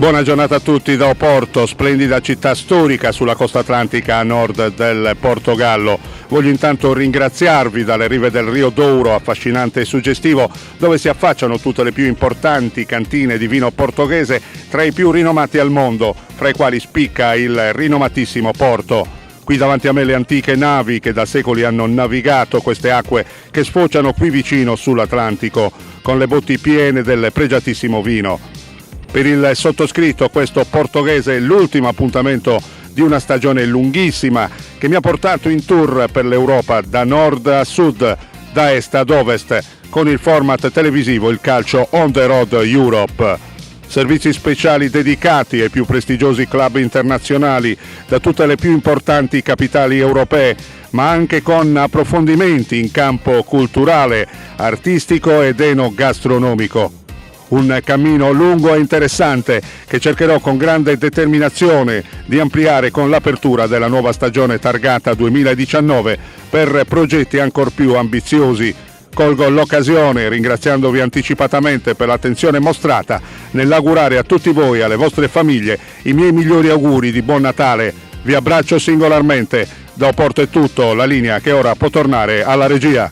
Buona giornata a tutti da Oporto, splendida città storica sulla costa atlantica a nord del Portogallo. Voglio intanto ringraziarvi dalle rive del Rio Douro, affascinante e suggestivo, dove si affacciano tutte le più importanti cantine di vino portoghese, tra i più rinomati al mondo, fra i quali spicca il rinomatissimo Porto. Qui davanti a me le antiche navi che da secoli hanno navigato queste acque che sfociano qui vicino sull'Atlantico, con le botti piene del pregiatissimo vino. Per il sottoscritto questo portoghese è l'ultimo appuntamento di una stagione lunghissima che mi ha portato in tour per l'Europa da nord a sud, da est ad ovest, con il format televisivo Il Calcio on the Road Europe. Servizi speciali dedicati ai più prestigiosi club internazionali da tutte le più importanti capitali europee, ma anche con approfondimenti in campo culturale, artistico ed enogastronomico. Un cammino lungo e interessante che cercherò con grande determinazione di ampliare con l'apertura della nuova stagione targata 2019 per progetti ancor più ambiziosi. Colgo l'occasione, ringraziandovi anticipatamente per l'attenzione mostrata, nell'augurare a tutti voi e alle vostre famiglie i miei migliori auguri di buon Natale. Vi abbraccio singolarmente. Da Oporto è tutto, la linea che ora può tornare alla regia.